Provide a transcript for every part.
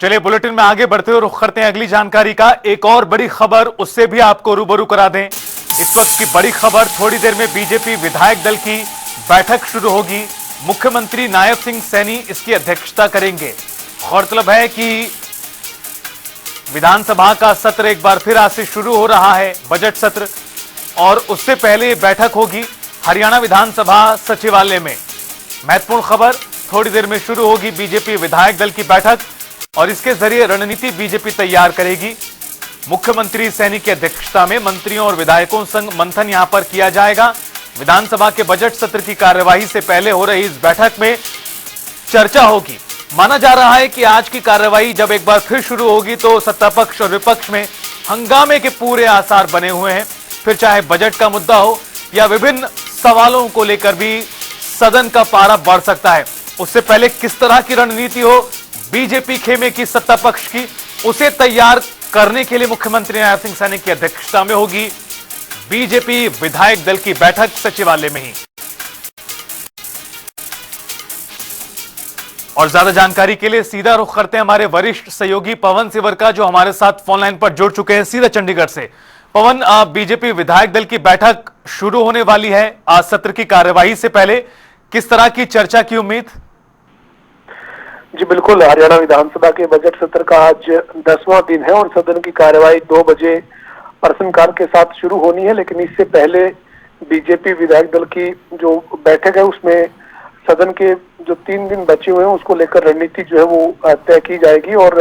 चलिए बुलेटिन में आगे बढ़ते हुए रुख करते हैं अगली जानकारी का। एक और बड़ी खबर, उससे भी आपको रूबरू करा दें। इस वक्त की बड़ी खबर, थोड़ी देर में बीजेपी विधायक दल की बैठक शुरू होगी। मुख्यमंत्री नायब सिंह सैनी इसकी अध्यक्षता करेंगे। गौरतलब है कि विधानसभा का सत्र एक बार फिर आज से शुरू हो रहा है, बजट सत्र, और उससे पहले बैठक होगी हरियाणा विधानसभा सचिवालय में। महत्वपूर्ण खबर, थोड़ी देर में शुरू होगी बीजेपी विधायक दल की बैठक और इसके जरिए रणनीति बीजेपी तैयार करेगी। मुख्यमंत्री सैनी की अध्यक्षता में मंत्रियों और विधायकों संग मंथन यहां पर किया जाएगा। विधानसभा के बजट सत्र की कार्यवाही से पहले हो रही इस बैठक में चर्चा होगी। माना जा रहा है कि आज की कार्यवाही जब एक बार फिर शुरू होगी तो सत्तापक्ष और विपक्ष में हंगामे के पूरे आसार बने हुए हैं। फिर चाहे बजट का मुद्दा हो या विभिन्न सवालों को लेकर भी सदन का पारा बढ़ सकता है। उससे पहले किस तरह की रणनीति हो बीजेपी खेमे की, सत्ता पक्ष की, उसे तैयार करने के लिए मुख्यमंत्री नायब सिंह सैनी की अध्यक्षता में होगी बीजेपी विधायक दल की बैठक सचिवालय में ही। और ज्यादा जानकारी के लिए सीधा रुख करते हैं हमारे वरिष्ठ सहयोगी पवन सिवर का, जो हमारे साथ फोन लाइन पर जुड़ चुके हैं सीधा चंडीगढ़ से। पवन, बीजेपी विधायक दल की बैठक शुरू होने वाली है आज सत्र की कार्यवाही से पहले, किस तरह की चर्चा की उम्मीद? जी बिल्कुल, हरियाणा विधानसभा के बजट सत्र का आज 10वां दिन है और सदन की कार्यवाही 2 बजे प्रश्नकाल के साथ शुरू होनी है। लेकिन इससे पहले बीजेपी विधायक दल की जो बैठक है उसमें सदन के जो 3 दिन बचे हुए हैं उसको लेकर रणनीति जो है वो तय की जाएगी और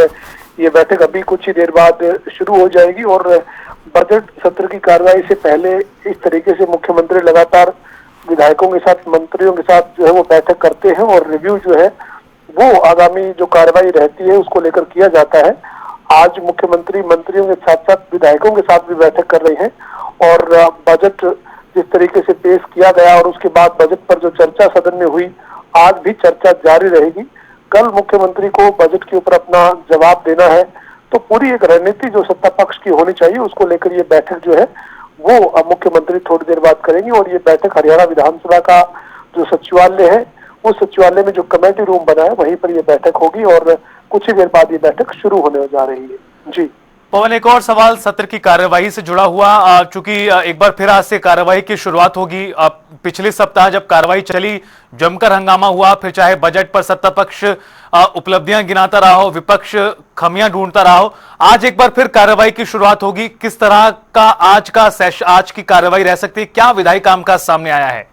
ये बैठक अभी कुछ ही देर बाद शुरू हो जाएगी। और बजट सत्र की कार्यवाही से पहले इस तरीके से मुख्यमंत्री लगातार विधायकों के साथ, मंत्रियों के साथ जो है वो बैठक करते हैं और रिव्यू जो है वो आगामी जो कार्यवाही रहती है उसको लेकर किया जाता है। आज मुख्यमंत्री मंत्रियों के साथ साथ विधायकों के साथ भी बैठक कर रहे हैं और बजट जिस तरीके से पेश किया गया और उसके बाद बजट पर जो चर्चा सदन में हुई, आज भी चर्चा जारी रहेगी। कल मुख्यमंत्री को बजट के ऊपर अपना जवाब देना है, तो पूरी एक रणनीति जो सत्ता पक्ष की होनी चाहिए उसको लेकर ये बैठक जो है वो मुख्यमंत्री थोड़ी देर बाद करेंगे। और ये बैठक हरियाणा विधानसभा का जो सचिवालय है उस सचिवालय में जो कमेटी रूम बना है वहीं पर यह बैठक होगी और कुछ ही देर बाद ये बैठक शुरू होने जा रही है। जी पवन, एक और सवाल सत्र की कार्यवाही से जुड़ा हुआ, चूंकि एक बार फिर आज से कार्यवाही की शुरुआत होगी। पिछले सप्ताह जब कार्यवाही चली जमकर हंगामा हुआ, फिर चाहे बजट पर सत्ता पक्ष उपलब्धियां गिनाता रहा हो, विपक्ष खमियां ढूंढता रहा हो, आज एक बार फिर कार्यवाही की शुरुआत होगी। किस तरह का आज की कार्यवाही रह सकती है? क्या विधायी कामकाज सामने आया है?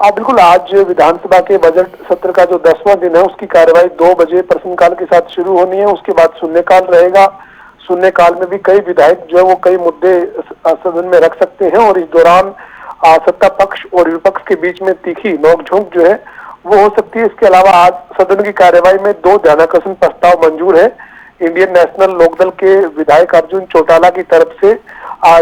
बिल्कुल, आज विधानसभा के बजट सत्र का जो 10वां दिन है उसकी कार्यवाही 2 बजे प्रश्नकाल के साथ शुरू होनी है। उसके बाद शून्यकाल रहेगा। शून्यकाल में भी कई विधायक जो है वो कई मुद्दे सदन में रख सकते हैं और इस दौरान सत्ता पक्ष और विपक्ष के बीच में तीखी नोकझोंक जो है वो हो सकती है। इसके अलावा आज सदन की कार्यवाही में 2 ध्यानाकर्षण प्रस्ताव मंजूर है। इंडियन नेशनल लोकदल के विधायक अर्जुन चौटाला की तरफ से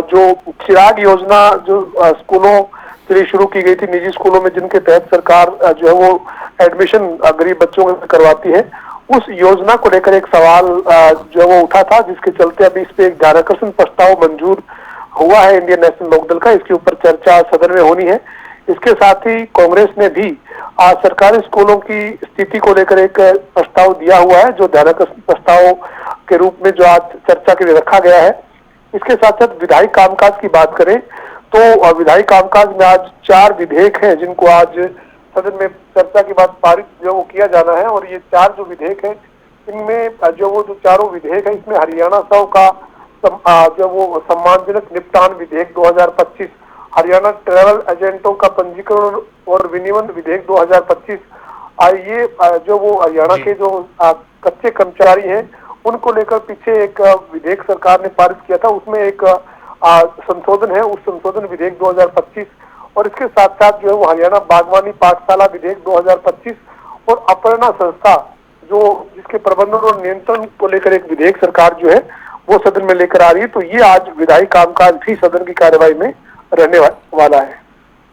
जो चिराग योजना जो स्कूलों के लिए शुरू की गई थी, निजी स्कूलों में जिनके तहत सरकार जो है वो एडमिशन गरीब बच्चों में करवाती है, उस योजना को लेकर एक सवाल जो है वो उठा था, जिसके चलते अभी इस पे एक ध्यानाकर्षण प्रस्ताव मंजूर हुआ है इंडियन नेशनल लोकदल का। इसके ऊपर चर्चा सदन में होनी है। इसके साथ ही कांग्रेस ने भी सरकारी स्कूलों की स्थिति को लेकर एक प्रस्ताव दिया हुआ है जो ध्यानाकर्षण प्रस्ताव के रूप में जो आज चर्चा के लिए रखा गया है। इसके साथ साथ विधायी कामकाज की बात करें तो विधायी कामकाज में आज 4 विधेयक हैं जिनको आज सदन में चर्चा के बाद पारित जो वो किया जाना है। और ये 4 जो विधेयक हैं इनमें जो वो जो चारों विधेयक है इसमें हरियाणा सब का जो वो सम्मानजनक निपटान विधेयक 2025, हरियाणा ट्रैवल एजेंटों का पंजीकरण और विनियमन विधेयक 2025, ये जो वो हरियाणा के जो कच्चे कर्मचारी हैं उनको लेकर पीछे एक विधेयक सरकार ने पारित किया था, उसमें एक संशोधन है, उस संशोधन विधेयक 2025। और इसके साथ साथ जो है वो हरियाणा बागवानी पाठशाला विधेयक 2025 और अपर्णा संस्था जो जिसके प्रबंधन और नियंत्रण को लेकर एक विधेयक सरकार जो है वो सदन में लेकर आ रही है। तो ये आज विधायी कामकाज भी सदन की कार्यवाही में रहने वाला है।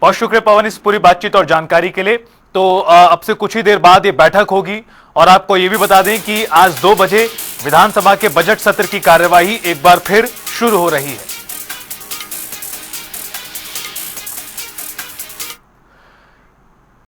बहुत शुक्रिया पवन इस पूरी बातचीत और जानकारी के लिए। तो अब से कुछ ही देर बाद ये बैठक होगी और आपको ये भी बता दें कि आज 2 बजे विधानसभा के बजट सत्र की कार्यवाही एक बार फिर शुरू हो रही है।